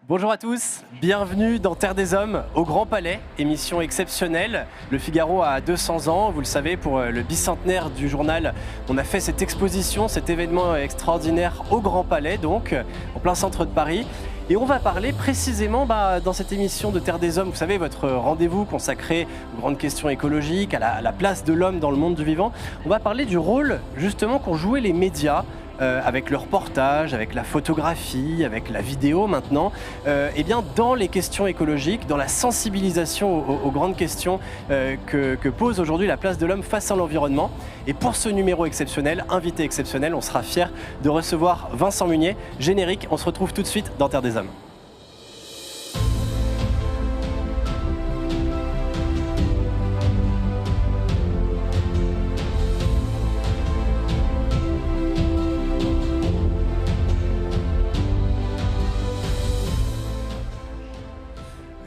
Bonjour à tous, bienvenue dans Terre des Hommes au Grand Palais, émission exceptionnelle. Le Figaro a 200 ans, vous le savez, pour le bicentenaire du journal, on a fait cette exposition, cet événement extraordinaire au Grand Palais, donc en plein centre de Paris. Et on va parler précisément dans cette émission de Terre des Hommes, vous savez, votre rendez-vous consacré aux grandes questions écologiques, à la place de l'homme dans le monde du vivant. On va parler du rôle justement qu'ont joué les médias avec le reportage, avec la photographie, avec la vidéo maintenant, et bien dans les questions écologiques, dans la sensibilisation aux grandes questions que pose aujourd'hui la place de l'homme face à l'environnement. Et pour ce numéro exceptionnel, invité exceptionnel, on sera fiers de recevoir Vincent Munier. Générique, on se retrouve tout de suite dans Terre des Hommes.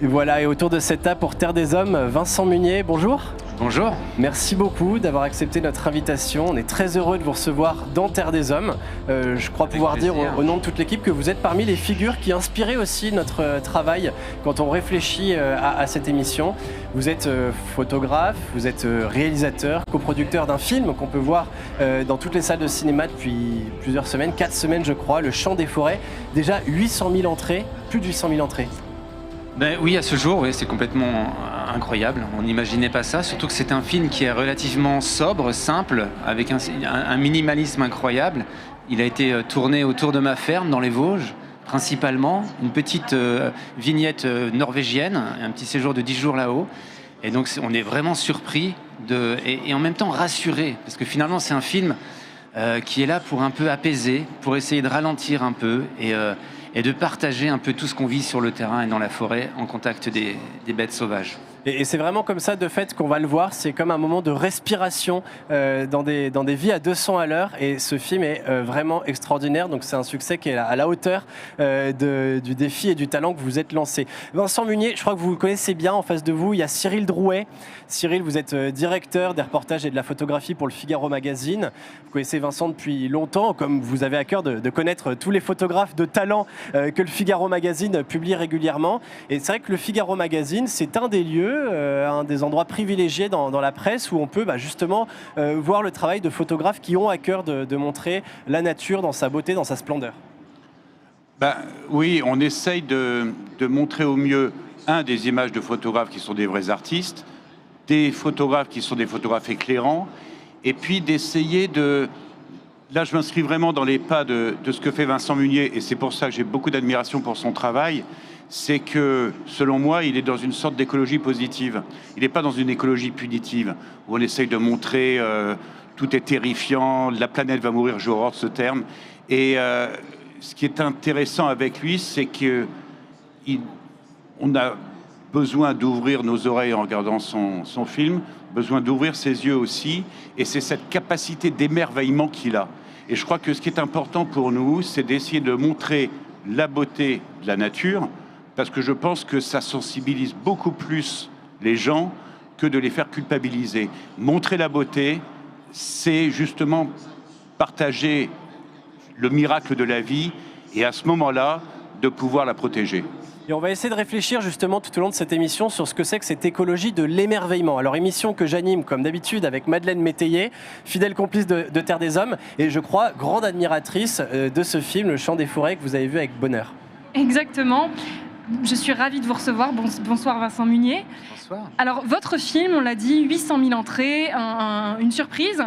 Et voilà, et autour de cette table pour Terre des Hommes, Vincent Munier, bonjour. Bonjour. Merci beaucoup d'avoir accepté notre invitation. On est très heureux de vous recevoir dans Terre des Hommes. Je crois pouvoir dire au nom de toute l'équipe que vous êtes parmi les figures qui inspiraient aussi notre travail quand on réfléchit à cette émission. Vous êtes photographe, vous êtes réalisateur, coproducteur d'un film qu'on peut voir dans toutes les salles de cinéma depuis plusieurs semaines, 4 semaines je crois, Le Chant des Forêts. Déjà 800 000 entrées, plus de 800 000 entrées. Oui, à ce jour, oui, c'est complètement incroyable. On n'imaginait pas ça, surtout que c'est un film qui est relativement sobre, simple, avec un minimalisme incroyable. Il a été tourné autour de ma ferme, dans les Vosges, principalement. Une petite vignette norvégienne, un petit séjour de 10 jours là-haut. Et donc, on est vraiment surpris et en même temps rassuré, parce que finalement, c'est un film qui est là pour un peu apaiser, pour essayer de ralentir un peu et de partager un peu tout ce qu'on vit sur le terrain et dans la forêt en contact des bêtes sauvages. Et c'est vraiment comme ça, de fait, qu'on va le voir. C'est comme un moment de respiration dans des vies à 200 à l'heure. Et ce film est vraiment extraordinaire. Donc c'est un succès qui est à la hauteur du défi et du talent que vous êtes lancé. Vincent Munier, je crois que vous le connaissez bien. En face de vous, il y a Cyril Drouet. Cyril, vous êtes directeur des reportages et de la photographie pour le Figaro Magazine. Vous connaissez Vincent depuis longtemps, comme vous avez à cœur de connaître tous les photographes de talent que le Figaro Magazine publie régulièrement. Et c'est vrai que le Figaro Magazine, c'est un des lieux, un des endroits privilégiés dans la presse où on peut justement voir le travail de photographes qui ont à cœur de montrer la nature dans sa beauté, dans sa splendeur. Oui, on essaye de montrer au mieux, des images de photographes qui sont des vrais artistes, des photographes qui sont des photographes éclairants, et puis d'essayer de... Là, je m'inscris vraiment dans les pas de ce que fait Vincent Munier, et c'est pour ça que j'ai beaucoup d'admiration pour son travail. C'est que, selon moi, il est dans une sorte d'écologie positive. Il n'est pas dans une écologie punitive, où on essaye de montrer tout est terrifiant, la planète va mourir, j'ai horreur de ce terme. Et ce qui est intéressant avec lui, c'est qu'on a besoin d'ouvrir nos oreilles en regardant son film, besoin d'ouvrir ses yeux aussi, et c'est cette capacité d'émerveillement qu'il a. Et je crois que ce qui est important pour nous, c'est d'essayer de montrer la beauté de la nature, parce que je pense que ça sensibilise beaucoup plus les gens que de les faire culpabiliser. Montrer la beauté, c'est justement partager le miracle de la vie, et à ce moment-là, de pouvoir la protéger. Et on va essayer de réfléchir justement tout au long de cette émission sur ce que c'est que cette écologie de l'émerveillement. Alors émission que j'anime comme d'habitude avec Madeleine Métayer, fidèle complice de Terre des Hommes, et je crois grande admiratrice de ce film, Le Chant des Forêts, que vous avez vu avec bonheur. Exactement. Je suis ravie de vous recevoir. Bonsoir Vincent Munier. Bonsoir. Alors votre film, on l'a dit, 800 000 entrées, une surprise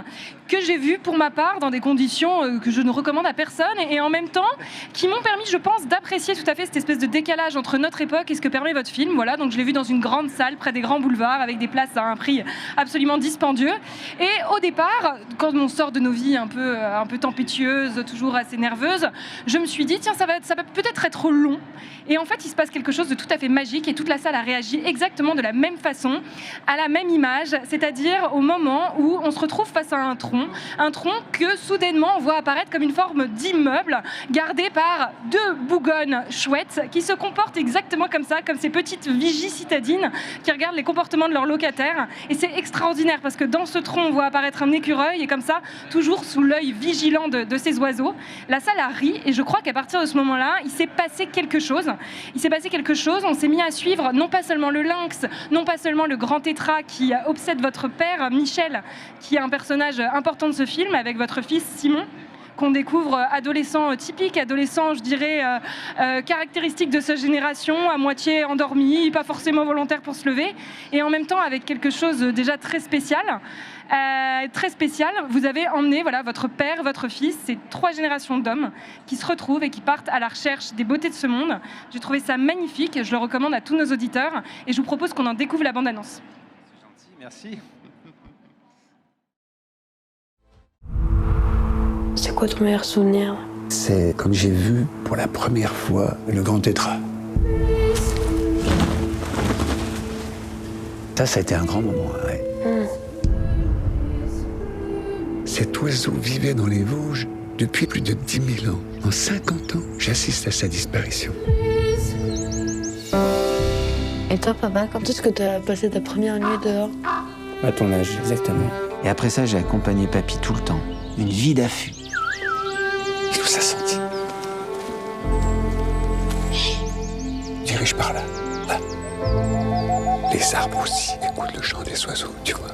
que j'ai vue pour ma part dans des conditions que je ne recommande à personne et en même temps qui m'ont permis, je pense, d'apprécier tout à fait cette espèce de décalage entre notre époque et ce que permet votre film. Voilà, donc je l'ai vu dans une grande salle près des grands boulevards avec des places à un prix absolument dispendieux. Et au départ, quand on sort de nos vies un peu tempétueuses, toujours assez nerveuses, je me suis dit tiens, ça va peut-être être long. Et en fait, il se passe passe quelque chose de tout à fait magique et toute la salle a réagi exactement de la même façon, à la même image, c'est-à-dire au moment où on se retrouve face à un tronc que soudainement on voit apparaître comme une forme d'immeuble gardé par 2 bougognes chouettes qui se comportent exactement comme ça, comme ces petites vigies citadines qui regardent les comportements de leurs locataires. Et c'est extraordinaire parce que dans ce tronc, on voit apparaître un écureuil et comme ça, toujours sous l'œil vigilant de ces oiseaux. La salle a ri et je crois qu'à partir de ce moment-là, il s'est passé quelque chose. On s'est mis à suivre non pas seulement le lynx, non pas seulement le grand tétra qui obsède votre père, Michel, qui est un personnage important de ce film, avec votre fils Simon, qu'on découvre adolescent typique, adolescent, je dirais, caractéristique de cette génération, à moitié endormi, pas forcément volontaire pour se lever, et en même temps avec quelque chose déjà très spécial. Vous avez emmené votre père, votre fils, ces 3 générations d'hommes qui se retrouvent et qui partent à la recherche des beautés de ce monde. J'ai trouvé ça magnifique, je le recommande à tous nos auditeurs, et je vous propose qu'on en découvre la bande-annonce. C'est gentil, merci. C'est quoi ton meilleur souvenir? C'est comme j'ai vu pour la première fois le grand tétra. Ça a été un grand moment, ouais. Cet oiseau vivait dans les Vosges depuis plus de 10 000 ans. En 50 ans, j'assiste à sa disparition. Et toi, papa, quand est-ce que tu as passé ta première nuit dehors? À ton âge, exactement. Et après ça, j'ai accompagné papy tout le temps. Une vie d'affût. Il nous a sentis. Dirige par là, là. Les arbres aussi écoutent le chant des oiseaux, tu vois.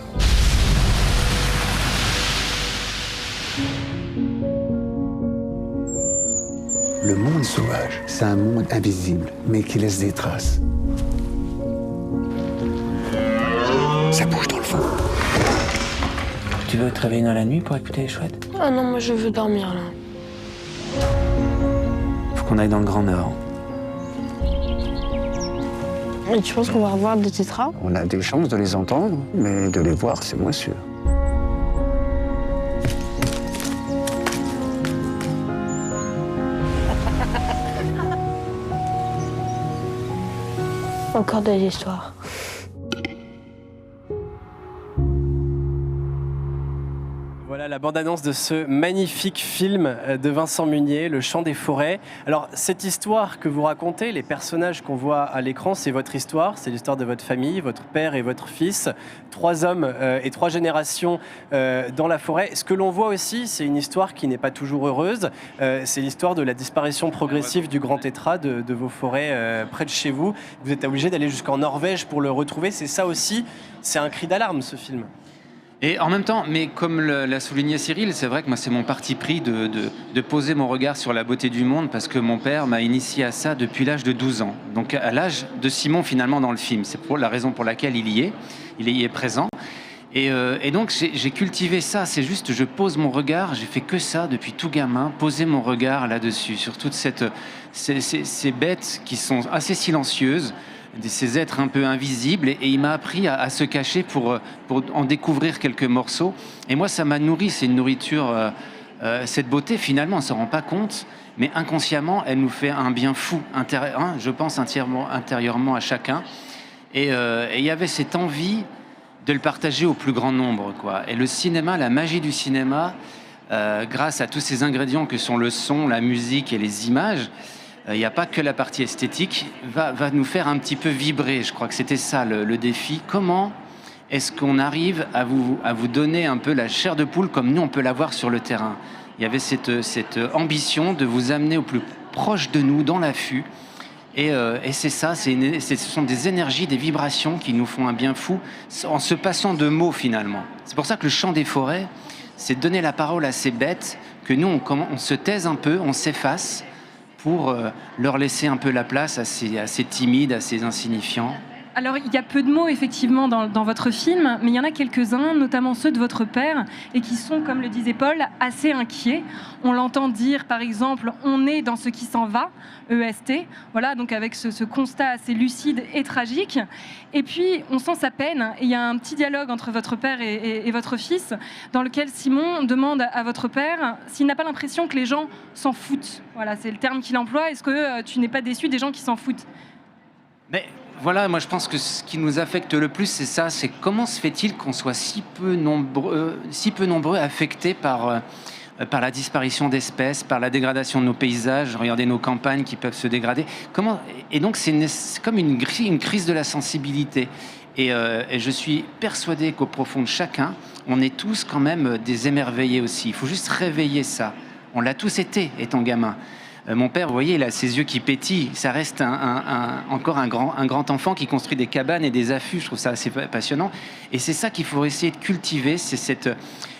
Le monde sauvage, c'est un monde invisible, mais qui laisse des traces. Ça bouge dans le fond. Tu veux te réveiller dans la nuit pour écouter les chouettes? Ah non, moi je veux dormir là. Faut qu'on aille dans le Grand Nord. Et tu penses qu'on va revoir des tétras? On a des chances de les entendre, mais de les voir, c'est moins sûr. Encore des histoires. Voilà la bande-annonce de ce magnifique film de Vincent Munier, Le Chant des forêts. Alors, cette histoire que vous racontez, les personnages qu'on voit à l'écran, c'est votre histoire, c'est l'histoire de votre famille, votre père et votre fils, 3 hommes et 3 générations dans la forêt. Ce que l'on voit aussi, c'est une histoire qui n'est pas toujours heureuse. C'est l'histoire de la disparition progressive du grand tétra de vos forêts près de chez vous. Vous êtes obligé d'aller jusqu'en Norvège pour le retrouver. C'est ça aussi, c'est un cri d'alarme, ce film. Et en même temps, mais comme l'a souligné Cyril, c'est vrai que moi c'est mon parti pris de poser mon regard sur la beauté du monde parce que mon père m'a initié à ça depuis l'âge de 12 ans. Donc à l'âge de Simon finalement dans le film. C'est pour la raison pour laquelle il y est présent. Et donc j'ai cultivé ça, c'est juste je pose mon regard, j'ai fait que ça depuis tout gamin, poser mon regard là-dessus, sur toutes ces bêtes qui sont assez silencieuses, ces êtres un peu invisibles, et il m'a appris à se cacher pour en découvrir quelques morceaux. Et moi, ça m'a nourri, c'est une nourriture, cette beauté, finalement, on ne s'en rend pas compte, mais inconsciemment, elle nous fait un bien fou, je pense intérieurement à chacun. Et il y avait cette envie de le partager au plus grand nombre, quoi. Et le cinéma, la magie du cinéma, grâce à tous ces ingrédients que sont le son, la musique et les images, il n'y a pas que la partie esthétique, va nous faire un petit peu vibrer. Je crois que c'était ça le défi. Comment est-ce qu'on arrive à vous donner un peu la chair de poule comme nous on peut l'avoir sur le terrain? Il y avait cette ambition de vous amener au plus proche de nous, dans l'affût. Et c'est ça, ce sont des énergies, des vibrations qui nous font un bien fou en se passant de mots finalement. C'est pour ça que le chant des forêts, c'est donner la parole à ces bêtes, que nous on se taise un peu, on s'efface, pour leur laisser un peu la place à ces timides, à ces insignifiants. Alors, il y a peu de mots, effectivement, dans votre film, mais il y en a quelques-uns, notamment ceux de votre père, et qui sont, comme le disait Paul, assez inquiets. On l'entend dire, par exemple, « on est dans ce qui s'en va », EST, voilà, donc avec ce constat assez lucide et tragique. Et puis, on sent sa peine, et il y a un petit dialogue entre votre père et votre fils, dans lequel Simon demande à votre père s'il n'a pas l'impression que les gens s'en foutent. Voilà, c'est le terme qu'il emploie. Est-ce que tu n'es pas déçu des gens qui s'en foutent ? Mais voilà, moi je pense que ce qui nous affecte le plus, c'est ça, c'est comment se fait-il qu'on soit si peu nombreux affectés par la disparition d'espèces, par la dégradation de nos paysages. Regardez nos campagnes qui peuvent se dégrader. Et donc c'est comme une crise de la sensibilité. Et je suis persuadé qu'au profond de chacun, on est tous quand même des émerveillés aussi. Il faut juste réveiller ça. On l'a tous été, étant gamin. Mon père, vous voyez, il a ses yeux qui pétillent. Ça reste encore un grand enfant qui construit des cabanes et des affûts. Je trouve ça assez passionnant. Et c'est ça qu'il faut essayer de cultiver,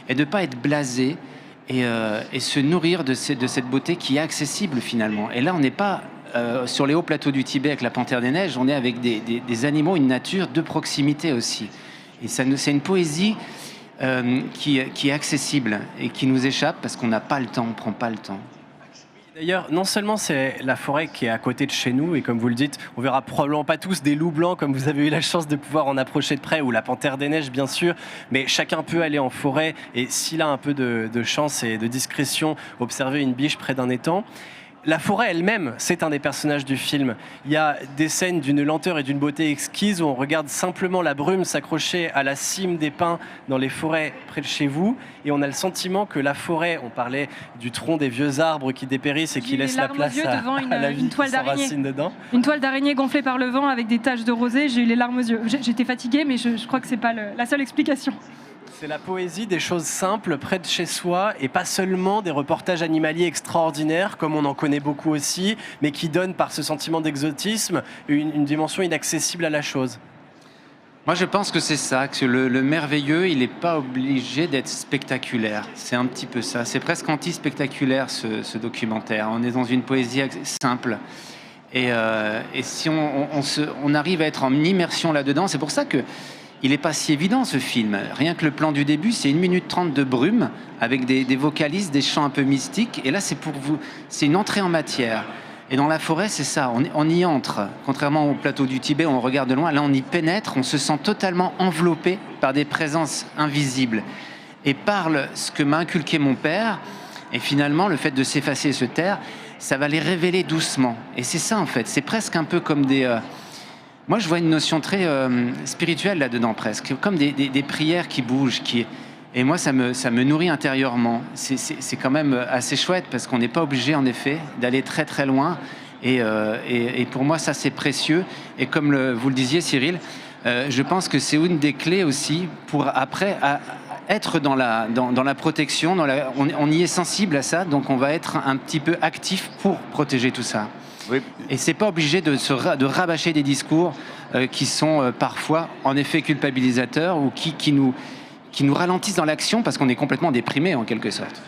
et de ne pas être blasé et se nourrir de cette beauté qui est accessible finalement. Et là, on n'est pas sur les hauts plateaux du Tibet avec la panthère des neiges, on est avec des animaux, une nature de proximité aussi. Et c'est une poésie qui est accessible et qui nous échappe parce qu'on n'a pas le temps, on ne prend pas le temps. D'ailleurs, non seulement c'est la forêt qui est à côté de chez nous, et comme vous le dites, on verra probablement pas tous des loups blancs comme vous avez eu la chance de pouvoir en approcher de près, ou la panthère des neiges bien sûr, mais chacun peut aller en forêt et s'il a un peu de chance et de discrétion, observer une biche près d'un étang. La forêt elle-même, c'est un des personnages du film. Il y a des scènes d'une lenteur et d'une beauté exquise où on regarde simplement la brume s'accrocher à la cime des pins dans les forêts près de chez vous. Et on a le sentiment que la forêt, on parlait du tronc des vieux arbres qui dépérissent et qui laissent la place à la vie qui s'enracine dedans. Une toile d'araignée gonflée par le vent avec des taches de rosée, j'ai eu les larmes aux yeux. J'étais fatiguée, mais je crois que c'est pas la seule explication. C'est la poésie des choses simples près de chez soi et pas seulement des reportages animaliers extraordinaires comme on en connaît beaucoup aussi, mais qui donnent par ce sentiment d'exotisme une dimension inaccessible à la chose. Moi je pense que c'est ça, que le merveilleux il n'est pas obligé d'être spectaculaire. C'est un petit peu ça, c'est presque anti-spectaculaire ce documentaire. On est dans une poésie simple. Et si on arrive à être en immersion là-dedans, c'est pour ça que il n'est pas si évident ce film. Rien que le plan du début, c'est 1 minute 30 de brume avec des vocalises, des chants un peu mystiques. Et là, c'est une entrée en matière. Et dans la forêt, c'est ça, on y entre. Contrairement au plateau du Tibet où on regarde de loin, là on y pénètre, on se sent totalement enveloppé par des présences invisibles. Et par ce que m'a inculqué mon père, et finalement le fait de s'effacer et se taire, ça va les révéler doucement. Et c'est ça en fait, c'est presque un peu comme moi, je vois une notion très spirituelle là-dedans, presque, comme des prières qui bougent. Et moi, ça me nourrit intérieurement. C'est quand même assez chouette, parce qu'on n'est pas obligé, en effet, d'aller très très loin. Et pour moi, ça, c'est précieux. Et comme vous le disiez, Cyril, je pense que c'est une des clés aussi pour, après, être dans la protection. On y est sensible à ça, donc on va être un petit peu actif pour protéger tout ça. Oui. Et c'est pas obligé de rabâcher des discours qui sont parfois en effet culpabilisateurs ou qui nous ralentissent dans l'action parce qu'on est complètement déprimé en quelque sorte.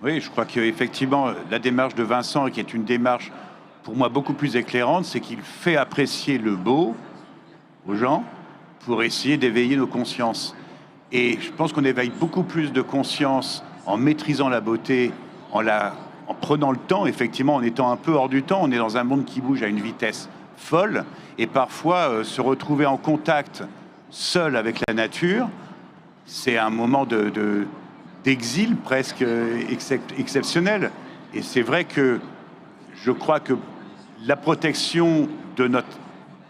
Oui, je crois qu'effectivement la démarche de Vincent, qui est une démarche pour moi beaucoup plus éclairante, c'est qu'il fait apprécier le beau aux gens pour essayer d'éveiller nos consciences. Et je pense qu'on éveille beaucoup plus de conscience en maîtrisant la beauté, en prenant le temps, effectivement, en étant un peu hors du temps. On est dans un monde qui bouge à une vitesse folle, et parfois se retrouver en contact seul avec la nature, c'est un moment d'exil presque exceptionnel. Et c'est vrai que je crois que la protection de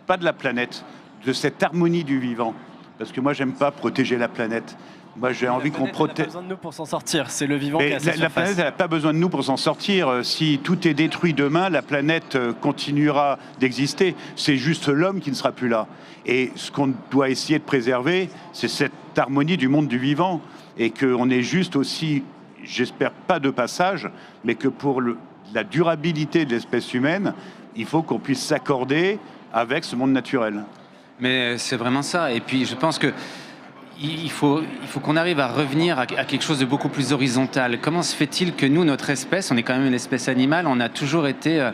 pas de la planète, de cette harmonie du vivant, parce que moi j'aime pas protéger la planète. Moi, j'ai envie qu'on protège. Elle n'a pas besoin de nous pour s'en sortir. C'est le vivant qui a sa surface. La planète, elle n'a pas besoin de nous pour s'en sortir. Si tout est détruit demain, la planète continuera d'exister. C'est juste l'homme qui ne sera plus là. Et ce qu'on doit essayer de préserver, c'est cette harmonie du monde du vivant. Et qu'on est juste aussi, j'espère pas de passage, mais que pour la durabilité de l'espèce humaine, il faut qu'on puisse s'accorder avec ce monde naturel. Mais c'est vraiment ça. Et puis, je pense que il faut qu'on arrive à revenir à quelque chose de beaucoup plus horizontal. Comment se fait-il que nous, notre espèce, on est quand même une espèce animale, on a toujours été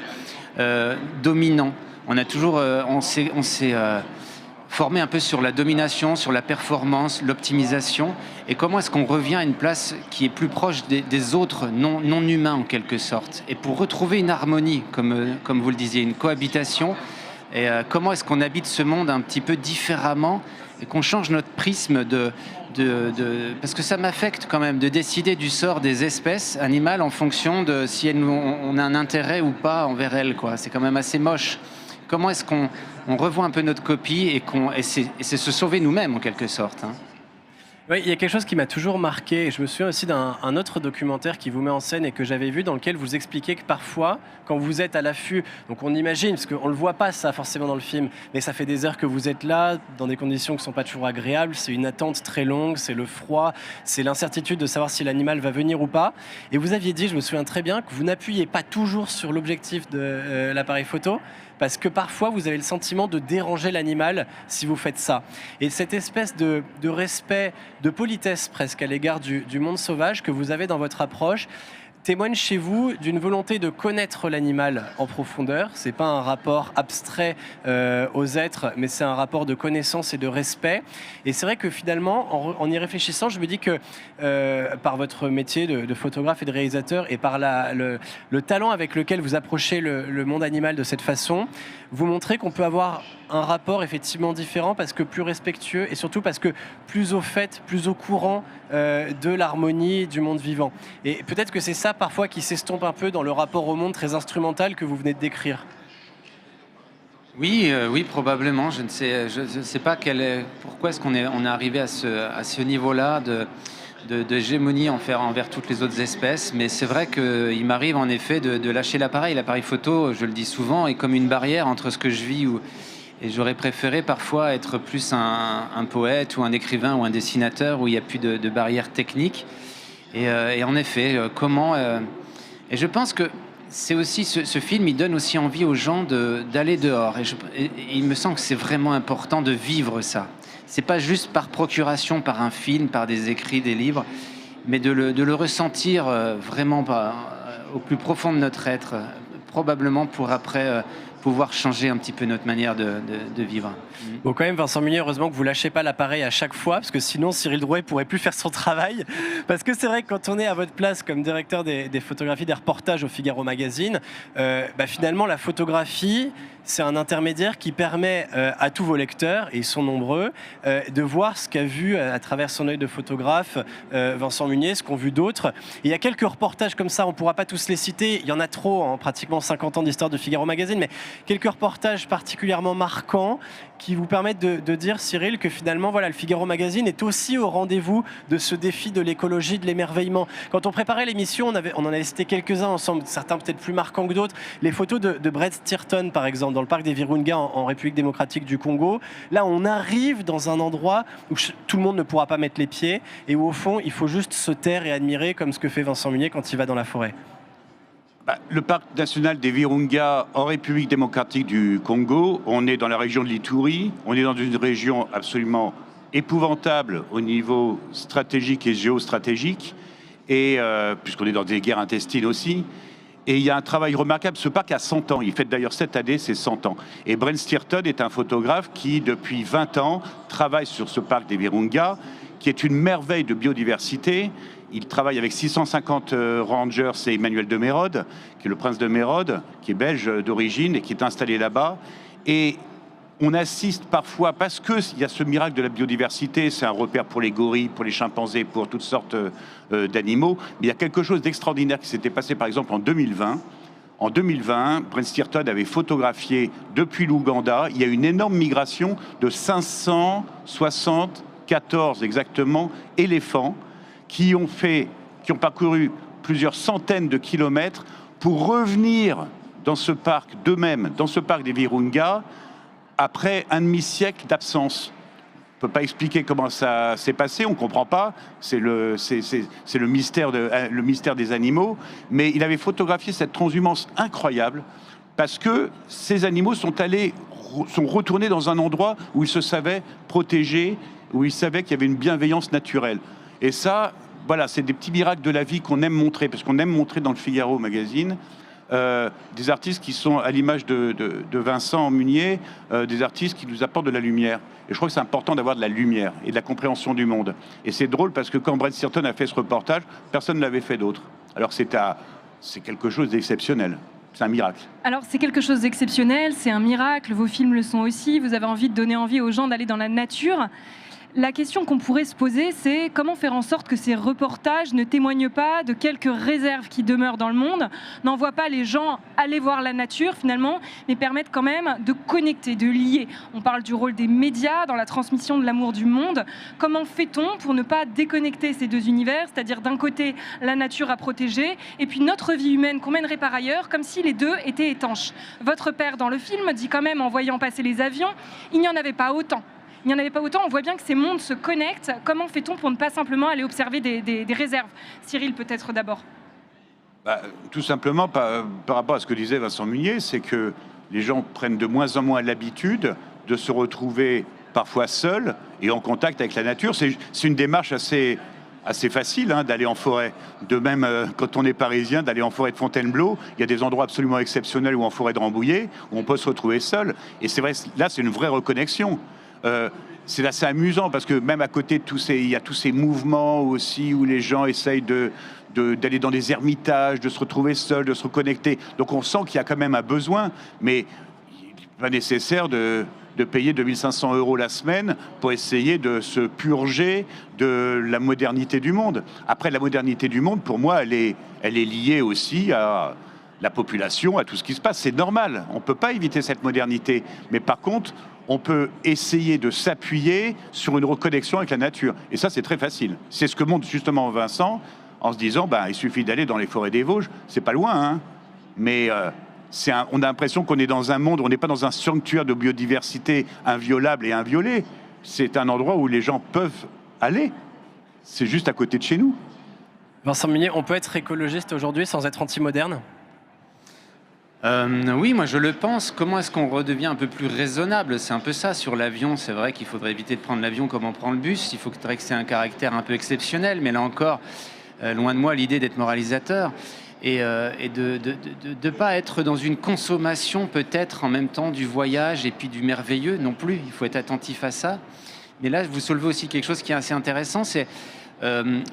dominant. On s'est formé un peu sur la domination, sur la performance, l'optimisation. Et comment est-ce qu'on revient à une place qui est plus proche des autres, non humains en quelque sorte. Et pour retrouver une harmonie, comme vous le disiez, une cohabitation, et comment est-ce qu'on habite ce monde un petit peu différemment et qu'on change notre prisme de parce que ça m'affecte quand même de décider du sort des espèces animales en fonction de si on a un intérêt ou pas envers elles, quoi. C'est quand même assez moche. Comment est-ce qu'on revoit un peu notre copie et c'est se sauver nous-mêmes en quelque sorte, hein. Oui, il y a quelque chose qui m'a toujours marqué, et je me souviens aussi d'un autre documentaire qui vous met en scène et que j'avais vu, dans lequel vous expliquez que parfois, quand vous êtes à l'affût, donc on imagine, parce qu'on ne le voit pas ça forcément dans le film, mais ça fait des heures que vous êtes là, dans des conditions qui ne sont pas toujours agréables, c'est une attente très longue, c'est le froid, c'est l'incertitude de savoir si l'animal va venir ou pas. Et vous aviez dit, je me souviens très bien, que vous n'appuyez pas toujours sur l'objectif de l'appareil photo, parce que parfois vous avez le sentiment de déranger l'animal si vous faites ça. Et cette espèce de respect, de politesse presque à l'égard du monde sauvage que vous avez dans votre approche témoigne chez vous d'une volonté de connaître l'animal en profondeur. C'est pas un rapport abstrait aux êtres, mais c'est un rapport de connaissance et de respect. Et c'est vrai que finalement, en y réfléchissant, je me dis que par votre métier de photographe et de réalisateur et par le talent avec lequel vous approchez le monde animal de cette façon, vous montrez qu'on peut avoir un rapport effectivement différent parce que plus respectueux et surtout parce que plus au fait, plus au courant de l'harmonie du monde vivant. Et peut-être que c'est ça parfois qui s'estompe un peu dans le rapport au monde très instrumental que vous venez de décrire. Oui, probablement. Je ne sais pas pourquoi est-ce qu'on est arrivé à ce niveau-là d'hégémonie envers toutes les autres espèces. Mais c'est vrai qu'il m'arrive en effet de lâcher l'appareil. L'appareil photo, je le dis souvent, est comme une barrière entre ce que je vis et j'aurais préféré parfois être plus un poète ou un écrivain ou un dessinateur où il n'y a plus de barrières techniques. Et en effet, et je pense que c'est aussi ce film, il donne aussi envie aux gens d'aller dehors. Et il me semble que c'est vraiment important de vivre ça. C'est pas juste par procuration, par un film, par des écrits, des livres, mais de le ressentir vraiment au plus profond de notre être, probablement pour après pouvoir changer un petit peu notre manière de vivre. Bon, quand même, Vincent Munier, heureusement que vous lâchez pas l'appareil à chaque fois, parce que sinon Cyril Drouet pourrait plus faire son travail. Parce que c'est vrai que quand on est à votre place comme directeur des photographies, des reportages au Figaro Magazine, finalement la photographie, c'est un intermédiaire qui permet à tous vos lecteurs, et ils sont nombreux, de voir ce qu'a vu à travers son œil de photographe Vincent Munier, ce qu'ont vu d'autres. Il y a quelques reportages comme ça, on ne pourra pas tous les citer, il y en a trop en pratiquement 50 ans d'histoire de Figaro Magazine, mais quelques reportages particulièrement marquants qui vous permettent de dire, Cyril, que finalement, voilà, le Figaro Magazine est aussi au rendez-vous de ce défi de l'écologie, de l'émerveillement. Quand on préparait l'émission, on en avait cité quelques-uns ensemble, certains peut-être plus marquants que d'autres. Les photos de Brett Stearton, par exemple, dans le parc des Virunga en République démocratique du Congo. Là, on arrive dans un endroit où tout le monde ne pourra pas mettre les pieds et où, au fond, il faut juste se taire et admirer, comme ce que fait Vincent Munier quand il va dans la forêt. Le parc national des Virunga en République démocratique du Congo, on est dans la région de l'Ituri, on est dans une région absolument épouvantable au niveau stratégique et géostratégique, et puisqu'on est dans des guerres intestines aussi. Et il y a un travail remarquable. Ce parc a 100 ans. Il fête d'ailleurs cette année ses 100 ans. Et Brent Stearton est un photographe qui, depuis 20 ans, travaille sur ce parc des Virunga, qui est une merveille de biodiversité. Il travaille avec 650 rangers et Emmanuel de Mérode, qui est le prince de Mérode, qui est belge d'origine et qui est installé là-bas. Et on assiste parfois, parce qu'il y a ce miracle de la biodiversité, c'est un repère pour les gorilles, pour les chimpanzés, pour toutes sortes d'animaux, mais il y a quelque chose d'extraordinaire qui s'était passé par exemple en 2020. En 2020, Brent Stearton avait photographié depuis l'Ouganda, il y a une énorme migration de 574 exactement éléphants qui ont parcouru plusieurs centaines de kilomètres pour revenir dans ce parc d'eux-mêmes, dans ce parc des Virunga, après un demi-siècle d'absence. On ne peut pas expliquer comment ça s'est passé, on ne comprend pas, c'est le mystère des animaux, mais il avait photographié cette transhumance incroyable parce que ces animaux sont retournés dans un endroit où ils se savaient protégés, où ils savaient qu'il y avait une bienveillance naturelle. Et ça, voilà, c'est des petits miracles de la vie qu'on aime montrer, parce qu'on aime montrer dans le Figaro Magazine des artistes qui sont à l'image de Vincent Munier, des artistes qui nous apportent de la lumière. Et je crois que c'est important d'avoir de la lumière et de la compréhension du monde. Et c'est drôle parce que quand Brent Stearton a fait ce reportage, personne ne l'avait fait d'autre. Alors c'est quelque chose d'exceptionnel. C'est un miracle. Alors c'est quelque chose d'exceptionnel, c'est un miracle, vos films le sont aussi, vous avez envie de donner envie aux gens d'aller dans la nature. La question qu'on pourrait se poser, c'est comment faire en sorte que ces reportages ne témoignent pas de quelques réserves qui demeurent dans le monde, n'envoient pas les gens aller voir la nature finalement, mais permettent quand même de connecter, de lier. On parle du rôle des médias dans la transmission de l'amour du monde. Comment fait-on pour ne pas déconnecter ces deux univers, c'est-à-dire d'un côté la nature à protéger et puis notre vie humaine qu'on mènerait par ailleurs, comme si les deux étaient étanches. Votre père dans le film dit quand même en voyant passer les avions, il n'y en avait pas autant. Il n'y en avait pas autant, on voit bien que ces mondes se connectent. Comment fait-on pour ne pas simplement aller observer des réserves ? Cyril, peut-être d'abord. Tout simplement, par rapport à ce que disait Vincent Munier, c'est que les gens prennent de moins en moins l'habitude de se retrouver parfois seuls et en contact avec la nature. C'est une démarche assez facile d'aller en forêt. De même, quand on est parisien, d'aller en forêt de Fontainebleau, il y a des endroits absolument exceptionnels ou en forêt de Rambouillet où on peut se retrouver seul. Et c'est vrai, là, c'est une vraie reconnexion. C'est assez amusant parce que même à côté de il y a tous ces mouvements aussi où les gens essayent d'aller dans des ermitages, de se retrouver seuls, de se reconnecter. Donc on sent qu'il y a quand même un besoin, mais il n'est pas nécessaire de payer 2500 € la semaine pour essayer de se purger de la modernité du monde. Après, la modernité du monde, pour moi, elle est liée aussi à la population, à tout ce qui se passe. C'est normal, on ne peut pas éviter cette modernité. Mais par contre, on peut essayer de s'appuyer sur une reconnexion avec la nature. Et ça, c'est très facile. C'est ce que montre justement Vincent en se disant, il suffit d'aller dans les forêts des Vosges. C'est pas loin, mais on a l'impression qu'on est dans un monde, on n'est pas dans un sanctuaire de biodiversité inviolable et inviolé. C'est un endroit où les gens peuvent aller. C'est juste à côté de chez nous. Vincent Munier, on peut être écologiste aujourd'hui sans être anti-moderne ? Oui, moi je le pense. Comment est-ce qu'on redevient un peu plus raisonnable ? C'est un peu ça sur l'avion. C'est vrai qu'il faudrait éviter de prendre l'avion comme on prend le bus. Il faudrait que c'est un caractère un peu exceptionnel. Mais là encore, loin de moi l'idée d'être moralisateur et de pas être dans une consommation peut-être en même temps du voyage et puis du merveilleux non plus. Il faut être attentif à ça. Mais là, vous soulevez aussi quelque chose qui est assez intéressant, c'est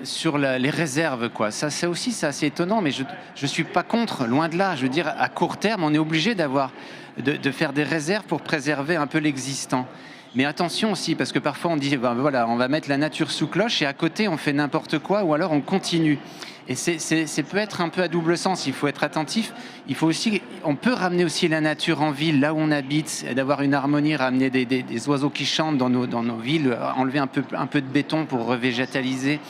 sur les réserves, quoi. Ça, c'est aussi c'est assez étonnant, mais je suis pas contre, loin de là. Je veux dire, à court terme, on est obligé de faire des réserves pour préserver un peu l'existant. Mais attention aussi, parce que parfois on dit, voilà, on va mettre la nature sous cloche et à côté on fait n'importe quoi, ou alors on continue. Et c'est peut être un peu à double sens. Il faut être attentif. On peut ramener aussi la nature en ville, là où on habite, et d'avoir une harmonie, ramener des oiseaux qui chantent dans nos villes, enlever un peu de béton pour revégétaliser.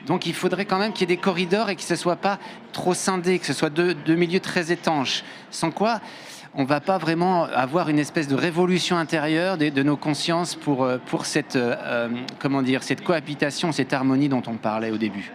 Donc il faudrait quand même qu'il y ait des corridors et que ce soit pas trop scindé, que ce soit deux milieux très étanches. Sans quoi, on va pas vraiment avoir une espèce de révolution intérieure de nos consciences pour cette cette cohabitation, cette harmonie dont on parlait au début.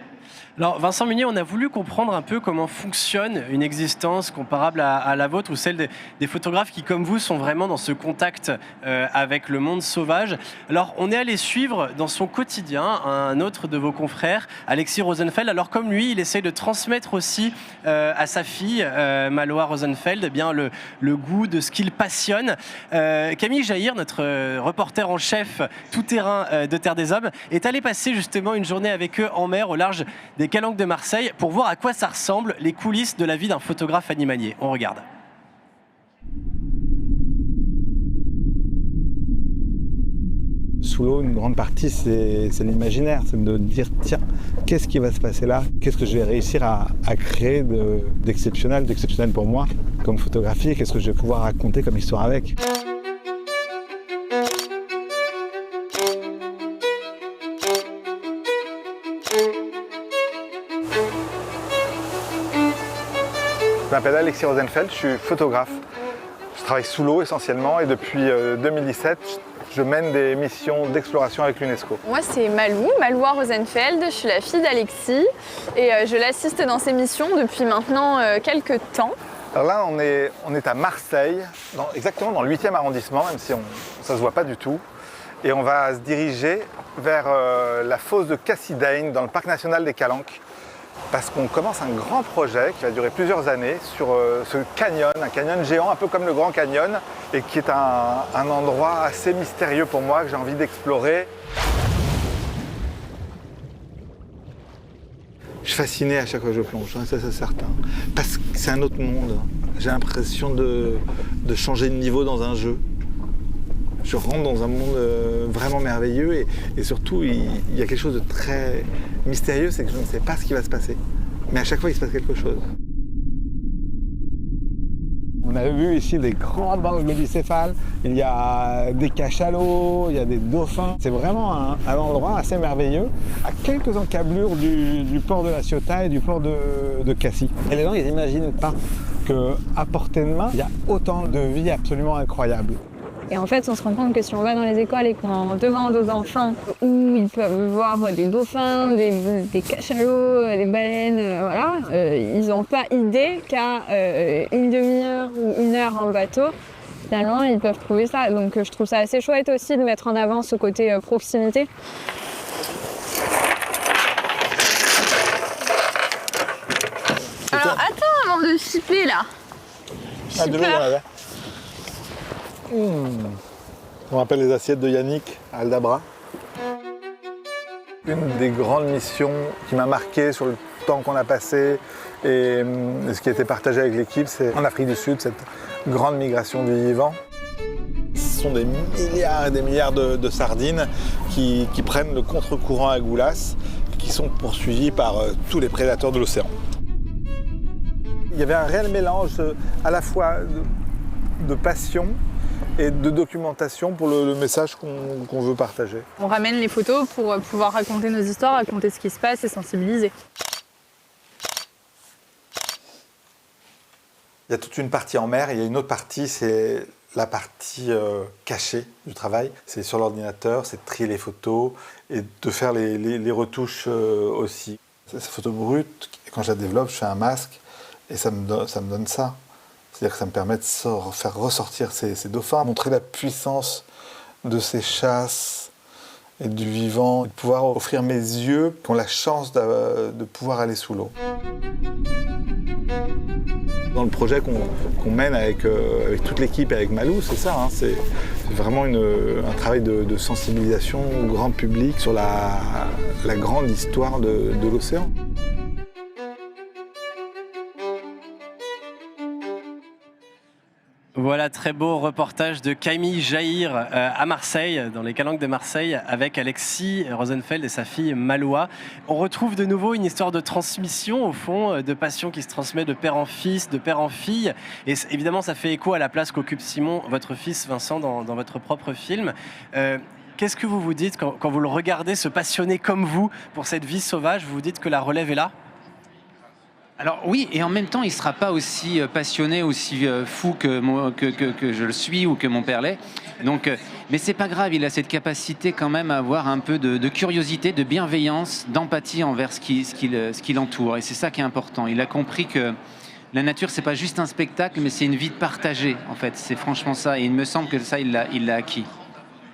Alors Vincent Munier, on a voulu comprendre un peu comment fonctionne une existence comparable à la vôtre ou celle des photographes qui, comme vous, sont vraiment dans ce contact avec le monde sauvage. Alors on est allé suivre dans son quotidien un autre de vos confrères, Alexis Rosenfeld. Alors comme lui, il essaye de transmettre aussi à sa fille, Maloa Rosenfeld, eh bien, le goût de ce qu'il passionne. Camille Jaïr, notre reporter en chef tout-terrain de Terre des Hommes, est allé passer justement une journée avec eux en mer au large des Calanques de Marseille pour voir à quoi ça ressemble les coulisses de la vie d'un photographe animalier. On regarde. Sous l'eau, une grande partie, c'est l'imaginaire, c'est de dire tiens, qu'est-ce qui va se passer là ? Qu'est-ce que je vais réussir à créer d'exceptionnel pour moi comme photographie ? Qu'est-ce que je vais pouvoir raconter comme histoire avec ? Je m'appelle Alexis Rosenfeld, je suis photographe. Je travaille sous l'eau essentiellement et depuis 2017, je mène des missions d'exploration avec l'UNESCO. Moi, c'est Maloa Rosenfeld, je suis la fille d'Alexis et je l'assiste dans ses missions depuis maintenant quelques temps. Alors là, on est à Marseille, exactement dans le 8e arrondissement, même si ça ne se voit pas du tout. Et on va se diriger vers la fosse de Cassidane, dans le parc national des Calanques. Parce qu'on commence un grand projet qui va durer plusieurs années sur ce canyon, un canyon géant un peu comme le Grand Canyon et qui est un endroit assez mystérieux pour moi que j'ai envie d'explorer. Je suis fasciné à chaque fois que je plonge, ça c'est certain. Parce que c'est un autre monde. J'ai l'impression de changer de niveau dans un jeu. Je rentre dans un monde vraiment merveilleux et surtout, il y a quelque chose de très mystérieux, c'est que je ne sais pas ce qui va se passer. Mais à chaque fois, il se passe quelque chose. On a vu ici des grandes banques mélicéphales, il y a des cachalots, il y a des dauphins. C'est vraiment un endroit assez merveilleux, à quelques encablures du port de La Ciotat et du port de Cassis. Et les gens, ils n'imaginent pas qu'à portée de main, il y a autant de vie absolument incroyable. Et en fait, on se rend compte que si on va dans les écoles et qu'on demande aux enfants où ils peuvent voir des dauphins, des cachalots, des baleines, voilà, ils n'ont pas idée qu'à une demi-heure ou une heure en bateau, finalement, ils peuvent trouver ça. Donc je trouve ça assez chouette aussi de mettre en avant ce côté proximité. Alors attends avant de siffler là. Ah, de l'eau, il y en avait. On rappelle les assiettes de Yannick à Aldabra. Une des grandes missions qui m'a marqué sur le temps qu'on a passé et ce qui a été partagé avec l'équipe, c'est en Afrique du Sud, cette grande migration du vivant. Ce sont des milliards et des milliards de sardines qui prennent le contre-courant à Goulas, qui sont poursuivis par tous les prédateurs de l'océan. Il y avait un réel mélange à la fois de passion et de documentation pour le message qu'on veut partager. On ramène les photos pour pouvoir raconter nos histoires, raconter ce qui se passe et sensibiliser. Il y a toute une partie en mer et il y a une autre partie, c'est la partie cachée du travail. C'est sur l'ordinateur, c'est de trier les photos et de faire les retouches aussi. Ces photos brutes, quand je la développe, je fais un masque et ça me donne ça. C'est-à-dire que ça me permet de faire ressortir ces dauphins, montrer la puissance de ces chasses et du vivant, de pouvoir offrir mes yeux qui ont la chance de pouvoir aller sous l'eau. Dans le projet qu'on mène avec toute l'équipe et avec Malou, c'est ça, hein, c'est vraiment un travail de sensibilisation au grand public sur la grande histoire de l'océan. Voilà, très beau reportage de Camille Jaïr à Marseille, dans les Calanques de Marseille, avec Alexis Rosenfeld et sa fille Maloua. On retrouve de nouveau une histoire de transmission, au fond, de passion qui se transmet de père en fils, de père en fille. Et évidemment, ça fait écho à la place qu'occupe Simon, votre fils Vincent, dans votre propre film. Qu'est-ce que vous vous dites quand vous le regardez se passionner comme vous pour cette vie sauvage? Vous vous dites que la relève est là? Alors oui, et en même temps, il ne sera pas aussi passionné, aussi fou que je le suis ou que mon père l'est. Donc, mais c'est pas grave, il a cette capacité quand même à avoir un peu de curiosité, de bienveillance, d'empathie envers ce qui l'entoure. Et c'est ça qui est important. Il a compris que la nature, c'est pas juste un spectacle, mais c'est une vie partagée, en fait. C'est franchement ça. Et il me semble que ça, il l'a acquis.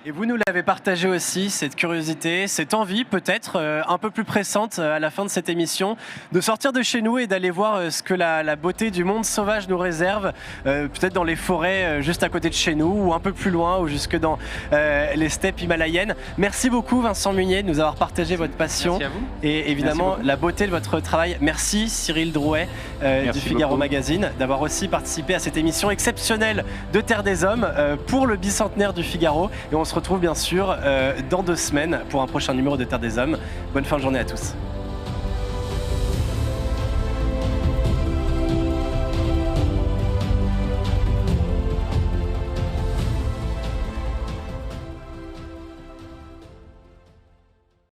Et vous nous l'avez partagé aussi, cette curiosité, cette envie peut-être un peu plus pressante à la fin de cette émission, de sortir de chez nous et d'aller voir ce que la beauté du monde sauvage nous réserve, peut-être dans les forêts juste à côté de chez nous, ou un peu plus loin, ou jusque dans les steppes himalayennes. Merci beaucoup Vincent Munier de nous avoir partagé votre passion. Merci à vous. Et évidemment la beauté de votre travail. Merci Cyril Drouet du Figaro beaucoup. Magazine d'avoir aussi participé à cette émission exceptionnelle de Terre des Hommes pour le bicentenaire du Figaro. Et on se retrouve bien sûr dans 2 semaines pour un prochain numéro de Terre des Hommes. Bonne fin de journée à tous.